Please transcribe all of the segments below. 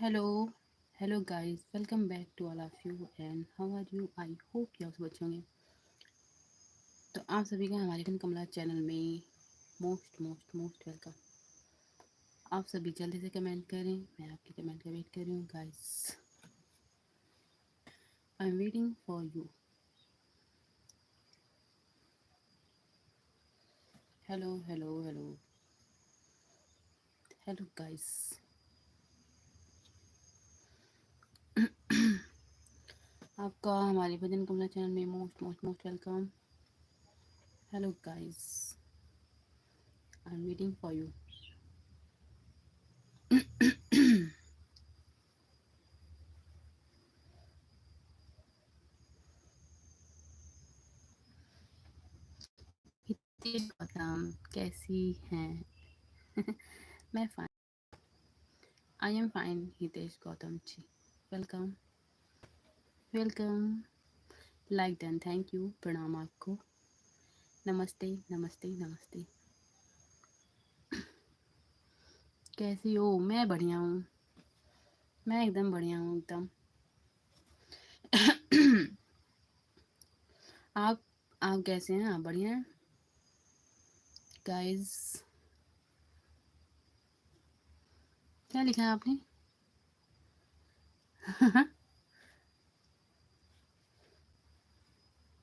Hello guys, welcome back to all of you and how are you? I hope you सब अच्छे होंगे। तो आप सभी का हमारे फिल्म कमला चैनल में मोस्ट वेलकम। आप सभी जल्दी से कमेंट करें, मैं आपके कमेंट का वेट कर रही हूँ guys. I am waiting for you. Hello hello guys. आपका हमारे भजन कमला चैनल में most welcome. Hello guys, I am waiting for you. Hitesh Gautam कैसी हैं? मैं fine. I am fine Hitesh Gautam ji. Welcome welcome. Like done, thank you, प्रणाम आपको। नमस्ते। कैसी हो? मैं बढ़िया हूँ, मैं एकदम बढ़िया हूँ एकदम। आप आप कैसे हैं? आप बढ़िया हैं गाइस? क्या लिखा है आपने?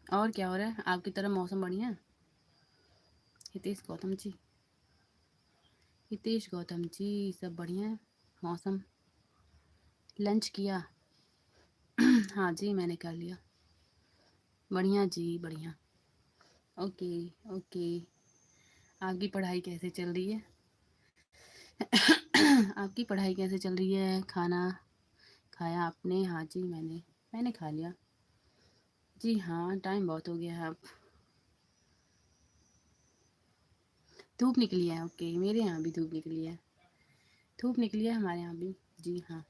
और क्या हो रहा है आपकी तरफ? मौसम बढ़िया है? हितेश गौतम जी, हितेश गौतम जी सब बढ़िया है? मौसम? लंच किया? हाँ जी, मैंने कर लिया। बढ़िया जी, बढ़िया। Okay okay. आपकी पढ़ाई कैसे चल रही है? आपकी पढ़ाई कैसे चल रही है? खाना खाया आपने? हाँ जी, मैंने खा लिया। जी हाँ, टाइम बहुत हो गया है अब। धूप निकली है? ओके, मेरे यहाँ भी धूप निकली है। धूप निकली है हमारे यहाँ भी। जी हाँ,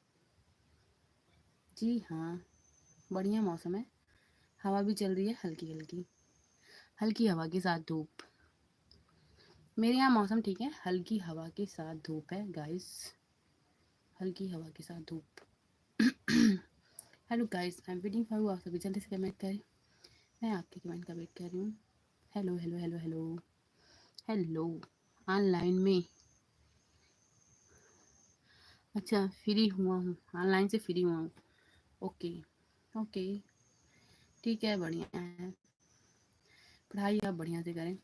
जी हाँ, बढ़िया मौसम है। हवा भी चल रही है हल्की हल्की, हल्की हवा के साथ धूप। मेरे यहाँ मौसम ठीक है, हल्की हवा के साथ धूप है गाइस। हल्की हवा के साथ धूप। Hello guys, I am waiting for you. आप सभी जल्दी से कमेंट करें, मैं आपके कमेंट का वेट कर रही हूँ। हेलो। हेलो ऑनलाइन में? अच्छा, फ्री हुआ हूँ, ऑनलाइन से फ्री हुआ हूँ। ओके ओके, ठीक है, बढ़िया है। पढ़ाई आप बढ़िया से करें।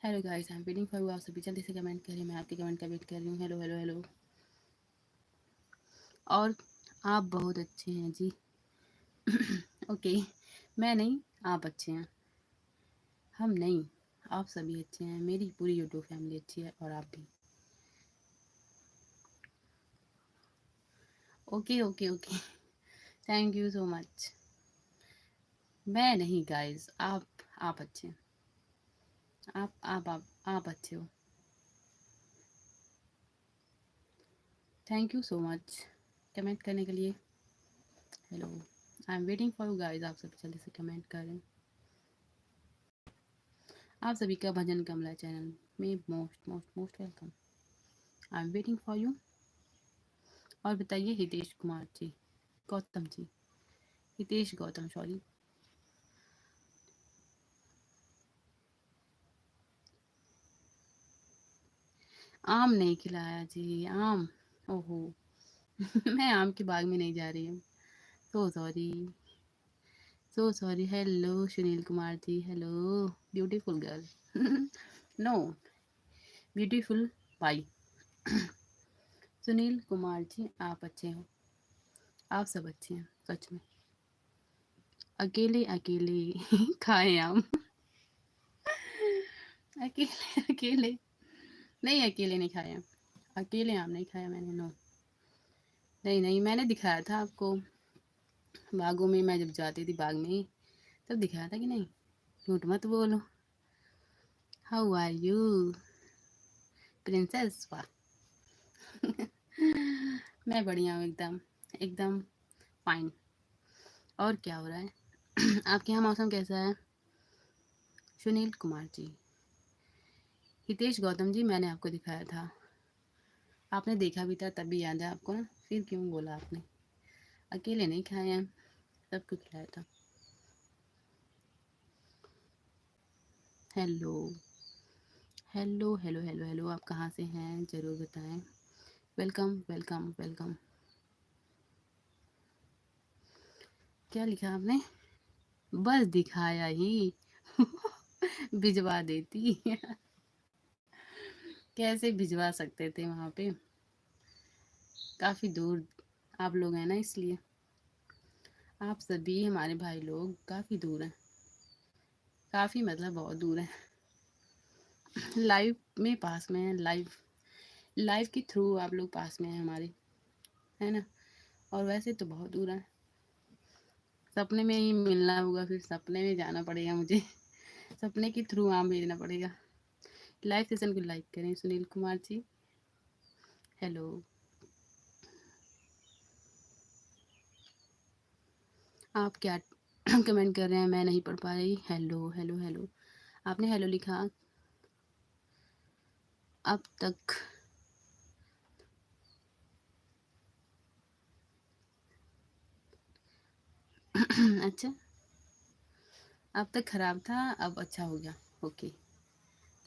Hello guys, I am waiting for you. आप सभी जल्दी से कमेंट करें, मैं आपके कमेंट का वेट कर रही हूँ। हेलो। और आप बहुत अच्छे हैं जी। ओके, मैं नहीं, आप अच्छे हैं। हम नहीं, आप सभी अच्छे हैं। मेरी पूरी यूट्यूब फैमिली अच्छी है और आप भी। Okay. Thank you so much. मैं नहीं गाइस, आप अच्छे हैं। आप अच्छे हो। Thank you so much comment करने के लिए। Hello, I am waiting for you guys. आप सभी जल्दी से कमेंट करें। आप सभी का भजन कमला चैनल में most welcome. I am waiting for you. और बताइए हितेश कुमार जी, गौतम जी, हितेश गौतम सॉरी। आम नहीं खिलाया जी, आम? ओहो। मैं आम के बाग में नहीं जा रही हूँ। So sorry. Hello Sunil Kumar ji, hello beautiful girl. No, beautiful pie. Sunil Kumar ji, आप अच्छे हो? आप सब अच्छे हैं सच में। अकेले अकेले खाए आम? अकेले नहीं, अकेले नहीं खाए हैं। अकेले आम नहीं खाया मैंने, नो। नहीं, मैंने दिखाया था आपको बागों में, मैं जब जाती थी बाग में तब दिखाया था कि नहीं? झूठ मत बोलो। How are you princess? वाह। मैं बढ़िया हूँ एकदम, एकदम फाइन। और क्या हो रहा है? आपके यहाँ मौसम कैसा है? सुनील कुमार जी, हितेश गौतम जी, मैंने आपको दिखाया था, आपने देखा भी था तभी याद है आपको ना? फिर क्यों बोला आपने? अकेले नहीं खाए हैं, सबको खिलाया था। Hello hello hello hello hello, आप कहाँ से हैं ज़रूर बताएं। Welcome welcome welcome. क्या लिखा आपने? बस दिखाया ही भिजवा देती कैसे भिजवा सकते थे, वहाँ पे काफ़ी दूर आप लोग हैं ना, इसलिए। आप सभी हमारे भाई लोग काफ़ी दूर हैं, काफ़ी मतलब बहुत दूर हैं। लाइव में पास में है, लाइव लाइव के थ्रू आप लोग पास में हैं हमारे, है ना। और वैसे तो बहुत दूर है, सपने में ही मिलना होगा, फिर सपने में जाना पड़ेगा मुझे सपने के थ्रू आम भेजना पड़ेगा। लाइव सेशन को लाइक करें सुनील कुमार जी। हेलो, आप क्या कमेंट कर रहे हैं, मैं नहीं पढ़ पा रही। हेलो हेलो हेलो, आपने हेलो लिखा अब तक। अच्छा, अब तक खराब था, अब अच्छा हो गया। Okay,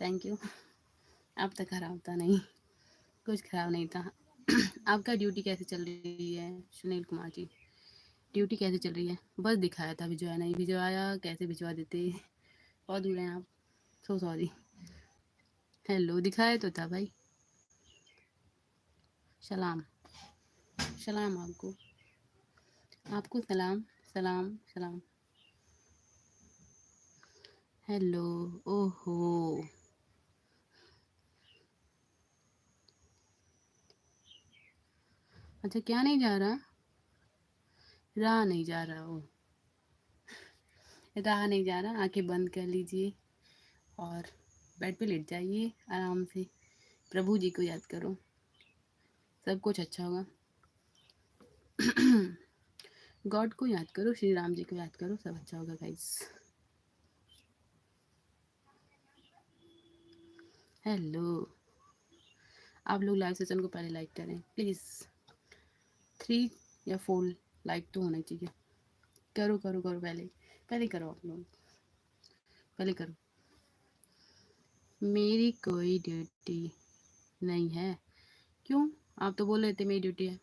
thank you. अब तक खराब था, नहीं कुछ खराब नहीं था। आपका ड्यूटी कैसे चल रही है सुनील कुमार जी? ड्यूटी कैसे चल रही है? बस दिखाया था, भिजवाया नहीं। भिजवाया कैसे भिजवा देते, बहुत दूर हैं आप। सो सॉरी। हेलो दिखाया तो था भाई। सलाम, सलाम आपको, आपको सलाम, सलाम सलाम। हेलो, ओहो, अच्छा क्या नहीं जा रहा? रहा नहीं जा रहा, ओ रहा नहीं जा रहा। आंखें बंद कर लीजिए और बेड पे लेट जाइए आराम से। प्रभु जी को याद करो, सब कुछ अच्छा होगा। गॉड को याद करो, श्री राम जी को याद करो, सब अच्छा होगा गाइस। हेलो, आप लोग लाइव सेशन को पहले लाइक करें प्लीज़। 3 या 4 लाइक तो होना चाहिए। करो करो करो, पहले पहले करो, आप लोग पहले करो। मेरी कोई ड्यूटी नहीं है। क्यों? आप तो बोल रहे थे मेरी ड्यूटी है।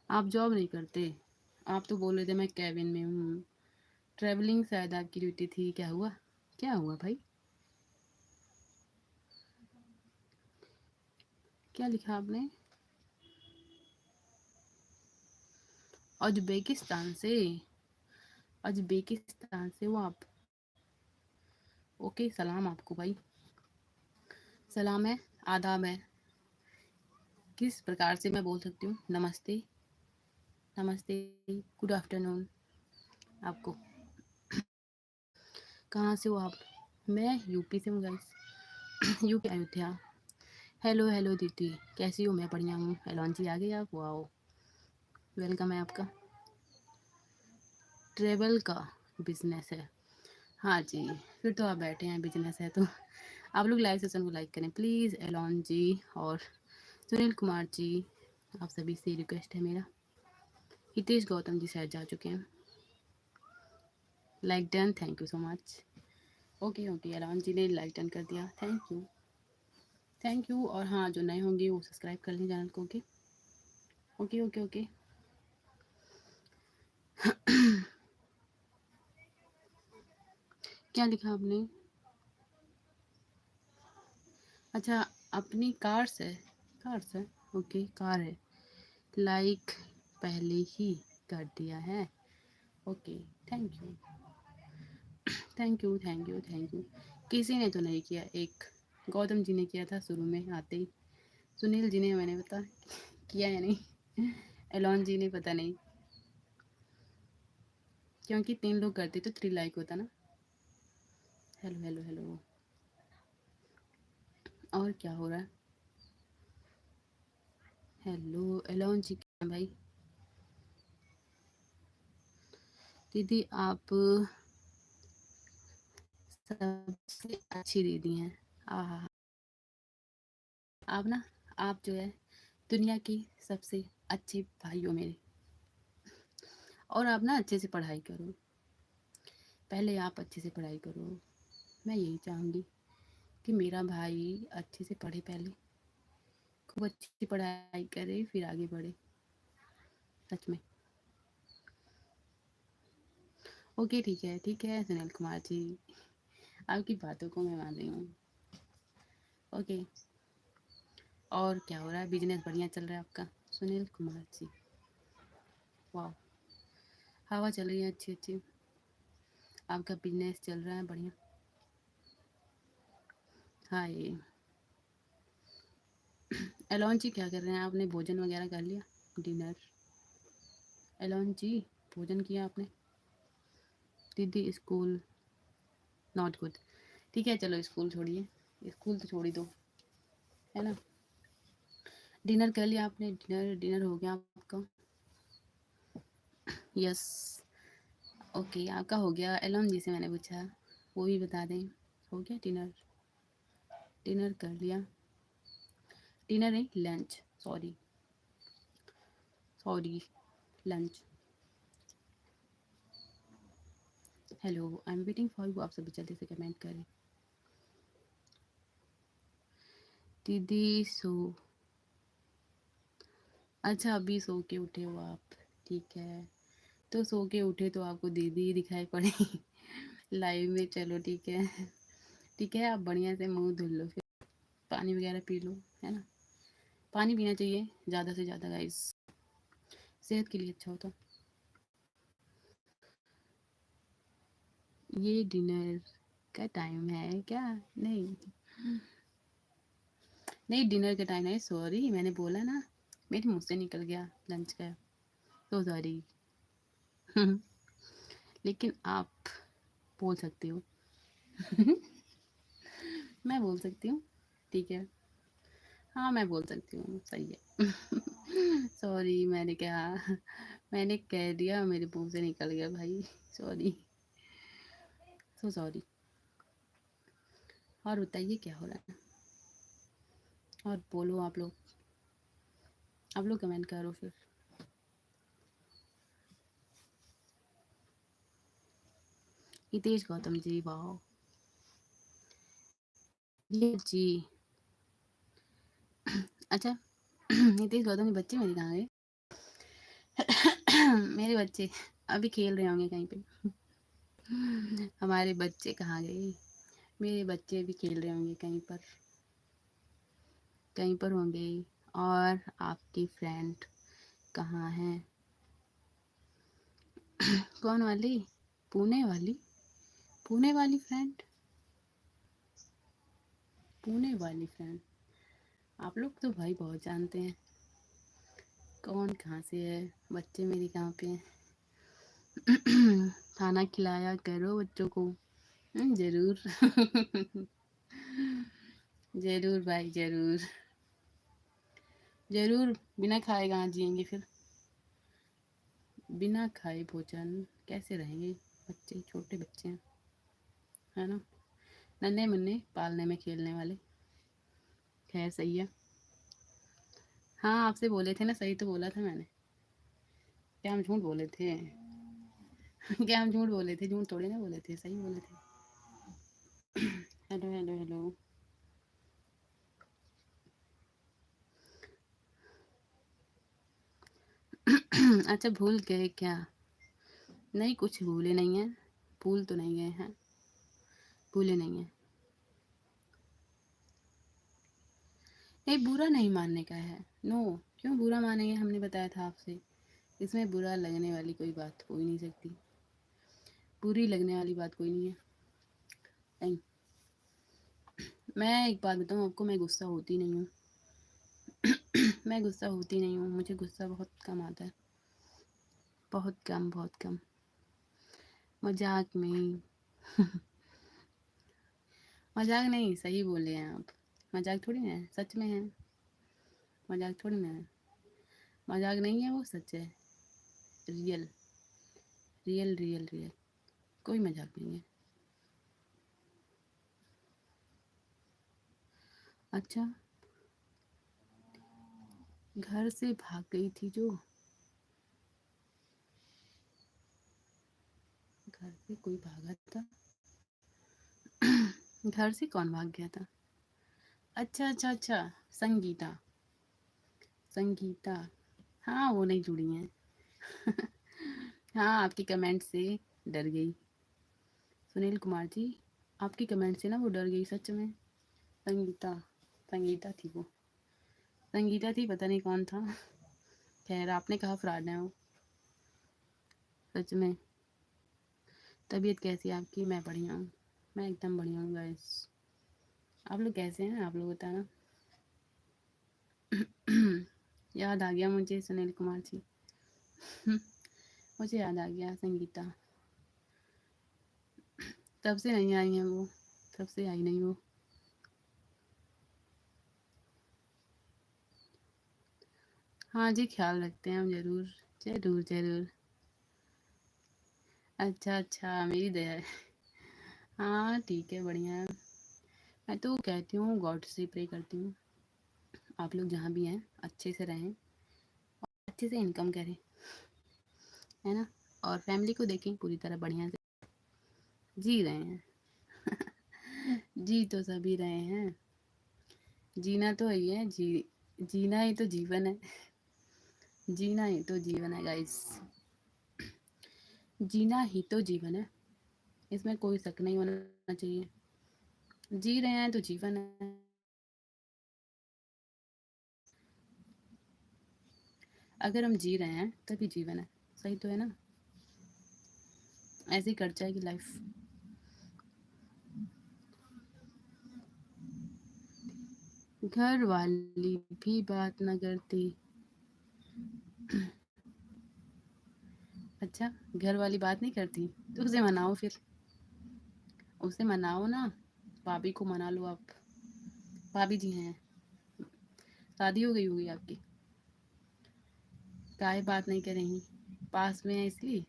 आप जॉब नहीं करते? आप तो बोल रहे थे मैं कैबिन में हूँ। ट्रैवलिंग शायद आपकी ड्यूटी थी। क्या हुआ? क्या हुआ भाई? क्या लिखा आपने? उज्बेकिस्तान से? उज्बेकिस्तान से हो आप? ओके, सलाम आपको भाई, सलाम है, आदाब है। किस प्रकार से मैं बोल सकती हूँ? नमस्ते, नमस्ते, गुड आफ्टरनून आपको। कहाँ से हो आप? मैं यूपी से हूँ guys, UP Ayodhya. Hello hello दीदी, कैसी हो? मैं बढ़िया हूँ। हेलोन जी आ गए आप? वाओ, वेलकम है आपका। ट्रेवल का बिजनेस है? हाँ जी, फिर तो आप बैठे हैं, बिजनेस है तो। आप लोग लाइव सेशन को लाइक करें प्लीज़। एलॉन जी और सुनील कुमार जी, आप सभी से रिक्वेस्ट है मेरा। हितेश गौतम जी शायद जा चुके हैं। Like done, thank you so much. Okay okay, Elon ji ने लाइक डन कर दिया, थैंक यू, थैंक यू। और हाँ, जो नए होंगे वो सब्सक्राइब कर लें चैनल को। Okay okay okay okay. क्या लिखा आपने? अच्छा, अपनी कार से? कार से, ओके, कार है। लाइक पहले ही कर दिया है। Okay, thank you thank you thank you thank you. किसी ने तो नहीं किया, एक गौतम जी ने किया था शुरू में आते ही। सुनील जी ने, मैंने बता किया या नहीं? एलॉन जी ने पता नहीं, क्योंकि 3 लोग करते तो 3 लाइक होता ना। हेलो हेलो हेलो, और क्या हो रहा है? हेलो एलॉन जी, क्या भाई? दीदी आप सबसे अच्छी दीदी हैं। आहा, आप ना आप जो है दुनिया के सबसे अच्छे भाई हो मेरे, और आप ना अच्छे से पढ़ाई करो। पहले आप अच्छे से पढ़ाई करो। मैं यही चाहूँगी कि मेरा भाई अच्छे से पढ़े, पहले खूब अच्छी पढ़ाई करे, फिर आगे बढ़े। सच में। ओके, ठीक है सुनील कुमार जी, आपकी बातों को मैं मान रही हूँ। ओके, और क्या हो रहा है? बिजनेस बढ़िया चल रहा है आपका सुनील कुमार जी? वाह, हवा चल रही है अच्छी अच्छी, आपका बिजनेस चल रहा है बढ़िया। हाँ, ये एलोन जी क्या कर रहे हैं? आपने भोजन वगैरह कर लिया, डिनर? एलोन जी, भोजन किया आपने? दीदी स्कूल नॉट गुड। ठीक है, चलो स्कूल छोड़िए, स्कूल तो छोड़ ही दो, है ना। डिनर कर लिया आपने? डिनर डिनर हो गया आपका? यस। ओके, आपका हो गया? एलोन जी से मैंने पूछा, वो भी बता दें। हो गया डिनर? डिनर कर लिया? डिनर है lunch, sorry sorry, lunch. Hello, I am waiting for you. आप सभी जल्दी से कमेंट करें। दीदी सो, अच्छा अभी सो के उठे हो आप? ठीक है, तो सो के उठे तो आपको दीदी ही दिखाई पड़े लाइव में। चलो ठीक है, ठीक है, आप बढ़िया से मुंह धुल लो, फिर पानी वगैरह पी लो, है ना। पानी पीना चाहिए ज़्यादा से ज़्यादा गाइस, सेहत के लिए अच्छा होता। ये डिनर का टाइम है क्या? नहीं नहीं, डिनर का टाइम है, सॉरी, मैंने बोला ना, मेरे मुंह से निकल गया लंच का, तो सॉरी लेकिन आप बोल सकते हो मैं बोल सकती हूँ, ठीक है। हाँ, मैं बोल सकती हूँ, सही है सॉरी, मैंने कह दिया, मेरे मुंह से निकल गया भाई, सॉरी, सो सॉरी। और बताइए क्या हो रहा है? और बोलो आप लोग कमेंट करो फिर। हितेश गौतम जी, वाह, ये जी, अच्छा हितेश गौतम जी, बच्चे मेरे कहाँ गए? मेरे बच्चे अभी खेल रहे होंगे कहीं पे हमारे बच्चे कहाँ गए? मेरे बच्चे भी खेल रहे होंगे कहीं पर होंगे। और आपकी फ्रेंड कहाँ है? कौन वाली? पुणे वाली? पुणे वाली फ्रेंड? पुणे वाली फ्रेंड? आप लोग तो भाई बहुत जानते हैं कौन कहाँ से है। बच्चे मेरे कहाँ पे हैं खाना खिलाया करो बच्चों को। जरूर जरूर भाई, जरूर जरूर, बिना खाए कहाँ जिएंगे फिर? बिना खाए भोजन कैसे रहेंगे? बच्चे छोटे बच्चे हैं, है ना, नन्हे मुन्ने पालने में खेलने वाले। खैर सही है। हाँ, आपसे बोले थे ना, सही तो बोला था मैंने। क्या हम झूठ बोले थे? क्या हम झूठ बोले थे? झूठ थोड़ी ना बोले थे, सही बोले थे। Hello hello hello. अच्छा, भूल गए क्या? नहीं, कुछ भूले नहीं हैं, भूल तो नहीं गए हैं, भूले नहीं हैं। नहीं, बुरा नहीं मानने का है, नो। क्यों बुरा मानेंगे? हमने बताया था आपसे, इसमें बुरा लगने वाली कोई बात हो ही नहीं सकती, बुरी लगने वाली बात कोई नहीं है। नहीं, मैं एक बात बताऊँ आपको, मैं गुस्सा होती नहीं हूँ मैं गुस्सा होती नहीं हूँ, मुझे गुस्सा बहुत कम आता है, बहुत कम, बहुत कम, मजाक में मजाक नहीं, सही बोले हैं आप, मजाक थोड़ी ना है, सच में है, मजाक थोड़ी ना है, मजाक नहीं है वो, सच है, रियल रियल रियल रियल, कोई मजाक नहीं है। अच्छा, घर से भाग गई थी जो, घर से कोई भागा था। घर से कौन भाग गया था? अच्छा अच्छा अच्छा, संगीता। संगीता, हाँ वो नहीं जुड़ी हैं। हाँ आपकी कमेंट से डर गई सुनील कुमार जी, आपकी कमेंट से ना वो डर गई सच में। संगीता, संगीता थी वो, संगीता थी, पता नहीं कौन था। खैर आपने कहा फ्रॉड है वो, सच में। तबीयत कैसी है आपकी? मैं बढ़िया हूँ, मैं एकदम बढ़िया हूँ गाइस। आप लोग कैसे हैं? आप लोग बताना। याद आ गया मुझे सुनील कुमार जी। मुझे याद आ गया संगीता। तब से नहीं आई हैं वो, तब से आई नहीं वो। हाँ जी ख्याल रखते हैं हम, ज़रूर ज़रूर ज़रूर। अच्छा अच्छा, मेरी दया है। हाँ ठीक है, बढ़िया है। मैं तो कहती हूँ गॉड से प्रे करती हूँ आप लोग जहाँ भी हैं अच्छे से रहें, अच्छे से इनकम करें, है ना। और फैमिली को देखें पूरी तरह बढ़िया से। जी रहे हैं। जी तो सभी रहे हैं। जीना तो यही है, जीना ही तो जीवन है। जीना ही तो जीवन है गाइस। जीना ही तो जीवन है, इसमें कोई शक नहीं होना चाहिए। जी रहे हैं तो जीवन है। अगर हम जी रहे हैं तभी जीवन है, सही तो है ना। ऐसे ही कट जाएगी लाइफ। घर वाली भी बात न करती। अच्छा, घर वाली बात नहीं करती तो उसे मनाओ फिर, उसे मनाओ ना। भाभी को मना लो आप। भाभी जी हैं, शादी हो गई होगी आपकी। काहे बात नहीं करेंगी? पास में है इसलिए।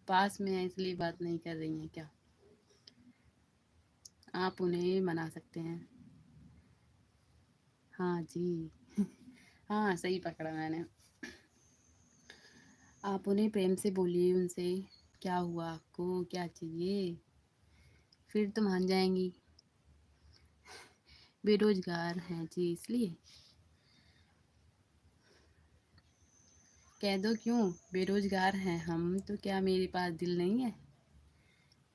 पास में है इसलिए बात नहीं कर रही हैं क्या? आप उन्हें मना सकते हैं। हाँ जी। हाँ सही पकड़ा मैंने। आप उन्हें प्रेम से बोलिए, उनसे क्या हुआ, आपको क्या चाहिए, फिर तो मान जाएंगी। बेरोजगार हैं जी इसलिए। कह दो क्यों, बेरोजगार हैं हम तो क्या मेरे पास दिल नहीं है?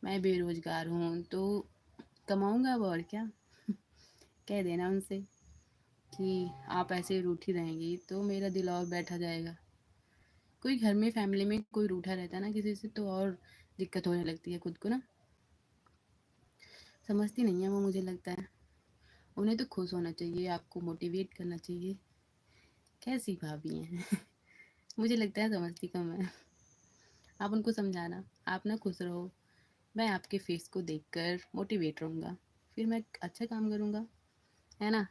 मैं बेरोजगार हूँ तो कमाऊंगा अब, और क्या। कह देना उनसे कि आप ऐसे रूठी रहेंगी तो मेरा दिल और बैठा जाएगा। कोई घर में फैमिली में कोई रूठा रहता है ना किसी से, तो और दिक्कत होने लगती है खुद को ना। समझती नहीं है वो, मुझे लगता है। उन्हें तो खुश होना चाहिए, आपको मोटिवेट करना चाहिए। कैसी भाभी हैं। मुझे लगता है समझती कम है। आप उनको समझाना, आप ना खुश रहो। मैं आपके फेस को देखकर मोटिवेट रहूँगा, फिर मैं अच्छा काम करूँगा, है ना।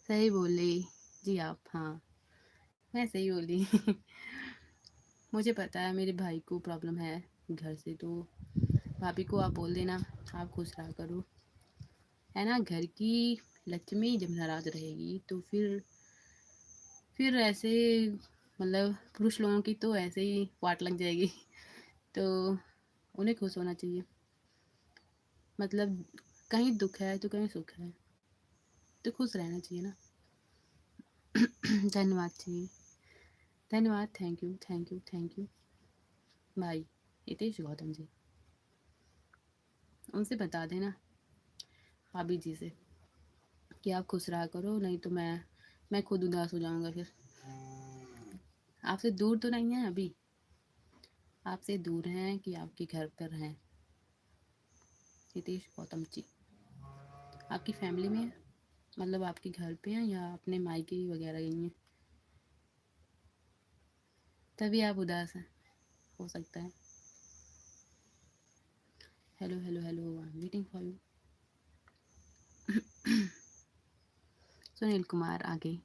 सही बोली जी आप, हाँ मैं सही बोली। मुझे पता है मेरे भाई को प्रॉब्लम है घर से, तो भाभी को आप बोल देना आप खुश रहा करो, है ना। घर की लक्ष्मी जब नाराज रहेगी तो फिर ऐसे, मतलब पुरुष लोगों की तो ऐसे ही वाट लग जाएगी। तो उन्हें खुश होना चाहिए, मतलब कहीं दुख है तो कहीं सुख है, तो खुश रहना चाहिए ना। धन्यवाद जी, धन्यवाद, thank you thank you thank you. भाई हितेश गौतम जी, उनसे बता देना भाभी जी से कि आप खुश रहा करो, नहीं तो मैं खुद उदास हो जाऊंगा फिर। आपसे दूर तो नहीं है अभी, आपसे दूर हैं कि आपके घर पर हैं? हितेश गौतम जी आपकी फैमिली में है, मतलब आपके घर पे हैं या अपने मायके वगैरह गई हैं, तभी आप उदास हैं, हो सकता है। Hello hello hello, I am waiting for you. Sunil Kumar आगे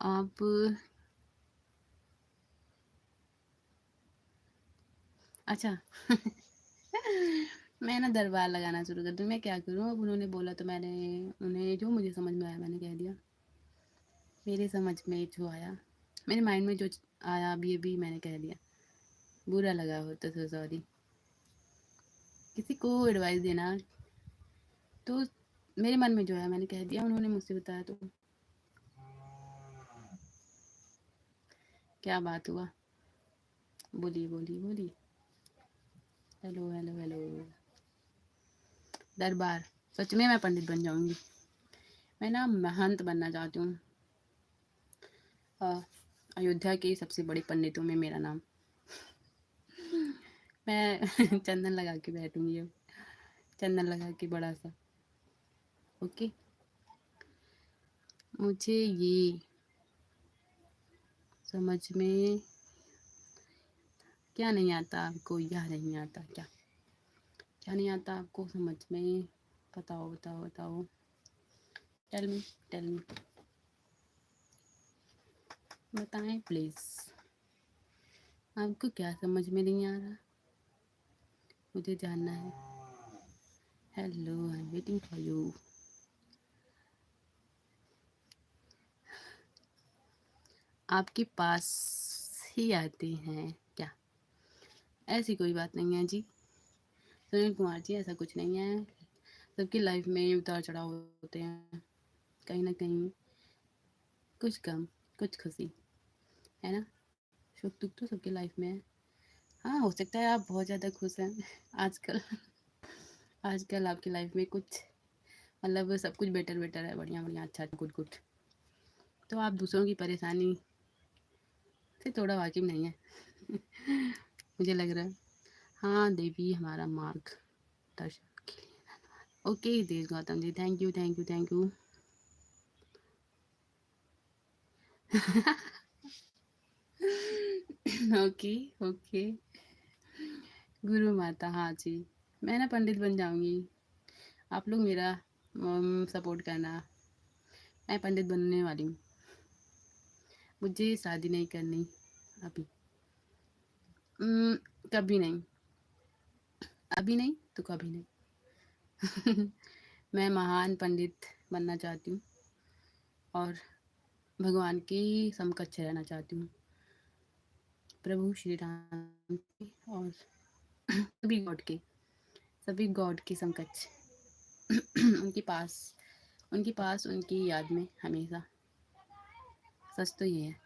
आप। अच्छा। मैं ना दरबार लगाना शुरू कर दूँ, मैं क्या करूँ अब। उन्होंने बोला तो मैंने उन्हें जो मुझे समझ में आया मैंने कह दिया। मेरे समझ में जो आया, मेरे माइंड में जो आया अभी मैंने कह दिया। बुरा लगा हो तो सॉरी। किसी को एडवाइस देना तो मेरे मन में जो है मैंने कह दिया, उन्होंने मुझसे बताया तो क्या बात हुआ। बोलिए बोलिए बोलिए। Hello hello hello. दरबार, सच में मैं पंडित बन जाऊंगी। मैं ना महंत बनना चाहती हूँ। अयोध्या के सबसे बड़े पंडितों में मेरा नाम। मैं चंदन लगा के बैठूंगी अब, चंदन लगा के बड़ा सा। ओके। मुझे ये समझ में क्या नहीं आता आपको, यह नहीं आता क्या? क्या नहीं आता आपको समझ में? बताओ बताओ बताओ। Tell me tell me. बताएं प्लीज। आपको क्या समझ में नहीं आ रहा? मुझे जानना है। Hello, I am waiting for you. आपके पास ही आते हैं क्या? ऐसी कोई बात नहीं है जी सुनील कुमार जी, ऐसा कुछ नहीं है। सबकी लाइफ में उतार चढ़ाव होते हैं, कहीं ना कहीं कुछ गम कुछ खुशी, है ना। सुख दुख तो सबकी लाइफ में है। हाँ, हो सकता है आप बहुत ज़्यादा खुश हैं आजकल। आजकल आपकी लाइफ में कुछ मतलब सब कुछ बेटर बेटर है, बढ़िया बढ़िया, अच्छा गुड गुड। तो आप दूसरों की परेशानी से थोड़ा वाकिफ नहीं है। मुझे लग रहा है। हाँ देवी, हमारा मार्ग दर्शन के लिए। Okay Desh Gautam ji, thank you thank you thank you. Okay okay. गुरु माता, हाँ जी। मैं ना पंडित बन जाऊंगी, आप लोग मेरा सपोर्ट करना। मैं पंडित बनने वाली हूँ। मुझे शादी नहीं करनी अभी। कभी नहीं। अभी नहीं तो कभी नहीं। मैं महान पंडित बनना चाहती हूँ और भगवान की समकक्ष रहना चाहती हूँ, प्रभु श्री राम की और सभी गॉड के समकक्ष। उनके पास उनकी याद में हमेशा। सच तो ये है,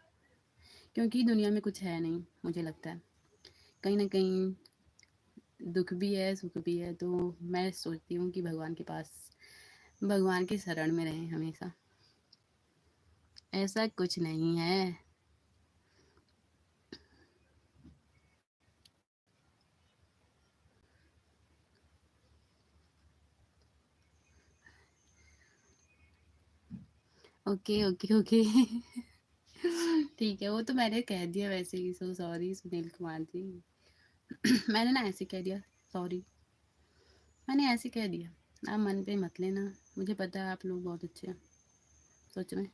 क्योंकि दुनिया में कुछ है नहीं मुझे लगता है। कहीं ना कहीं दुख भी है सुख भी है, तो मैं सोचती हूँ कि भगवान के पास, भगवान के शरण में रहें हमेशा। ऐसा कुछ नहीं है। Okay okay okay. ठीक है, वो तो मैंने कह दिया वैसे ही, सो सॉरी सुनील कुमार जी। मैंने ना ऐसे कह दिया, सॉरी। मैंने ऐसे कह दिया, आप मन पे मत लेना। मुझे पता है आप लोग बहुत अच्छे हैं सच में।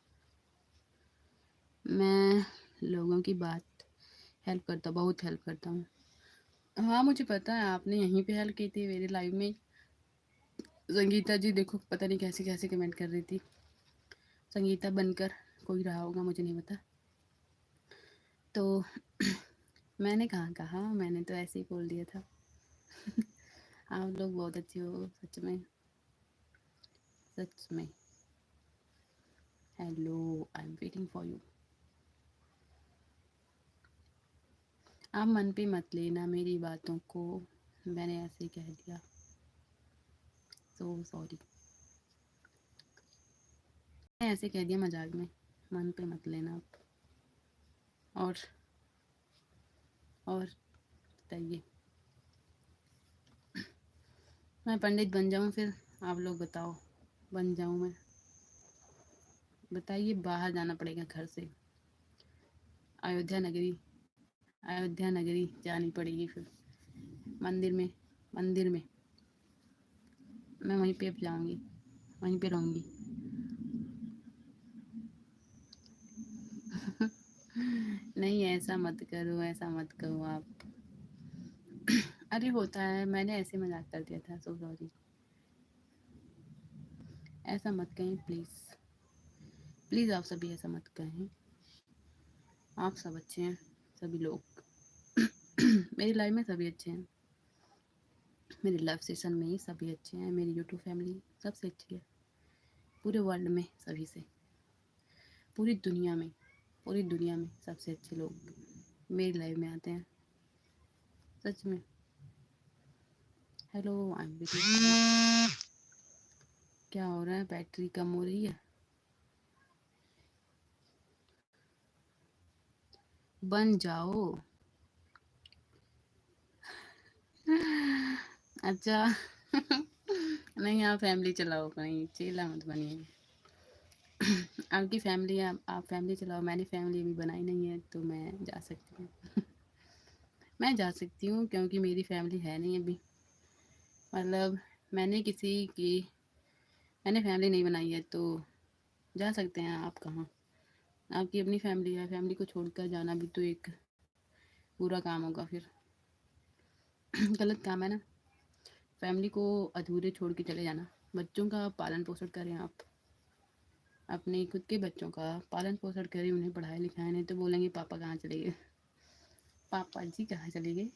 मैं लोगों की बात हेल्प करता, बहुत हेल्प करता हूँ। हाँ मुझे पता है, आपने यहीं पे हेल्प की थी मेरी लाइफ में। संगीता जी देखो, पता नहीं कैसे कैसे कमेंट कर रही थी। संगीता बनकर कोई रहा होगा, मुझे नहीं पता। तो मैंने कहा मैंने तो ऐसे ही बोल दिया था। आप लोग बहुत अच्छे हो सच में, सच में। Hello, I am waiting for you. आप मन पे मत लेना मेरी बातों को, मैंने ऐसे ही कह दिया, सो सॉरी। मैंने ऐसे कह दिया मजाक में, मन पे मत लेना आप। और बताइए, मैं पंडित बन जाऊं फिर? आप लोग बताओ, बन जाऊं मैं? बताइए, बाहर जाना पड़ेगा घर से। अयोध्या नगरी, अयोध्या नगरी जानी पड़ेगी फिर। मंदिर में, मंदिर में मैं वहीं पे जाऊंगी, वहीं पे रहूंगी। नहीं ऐसा मत करो, ऐसा मत कहो आप। अरे होता है, मैंने ऐसे मजाक कर दिया था, सो सॉरी। ऐसा मत कहें प्लीज़, प्लीज़ आप सभी ऐसा मत कहें। आप सब अच्छे हैं, सभी लोग। मेरी लाइफ में सभी अच्छे हैं, मेरी लाइफ सेशन में ही सभी अच्छे हैं, मेरी यूट्यूब फैमिली सबसे अच्छी है, पूरे वर्ल्ड में सभी से, पूरी दुनिया में सबसे अच्छे लोग मेरी लाइफ में आते हैं, सच में। Hello, I am very. क्या हो रहा है, बैटरी कम हो रही है? बन जाओ। अच्छा। नहीं, आप फैमिली चलाओ, कहीं चेला मत बनिए। आपकी फैमिली, आप फैमिली चलाओ, मैंने फैमिली अभी बनाई नहीं है, तो मैं जा सकती हूँ। मैं जा सकती हूँ क्योंकि मेरी फैमिली है नहीं अभी, मतलब मैंने किसी की मैंने फैमिली नहीं बनाई है, तो जा सकते हैं आप। कहाँ आपकी अपनी फैमिली है, फैमिली को छोड़कर जाना भी तो एक बुरा काम होगा फिर। गलत काम है ना, फैमिली को अधूरे छोड़ के चले जाना। बच्चों का पालन पोषण करें आप, अपने खुद के बच्चों का पालन पोषण करें, उन्हें पढ़ाए लिखाए, नहीं तो बोलेंगे पापा कहाँ चले गए, पापा जी कहाँ चले गए।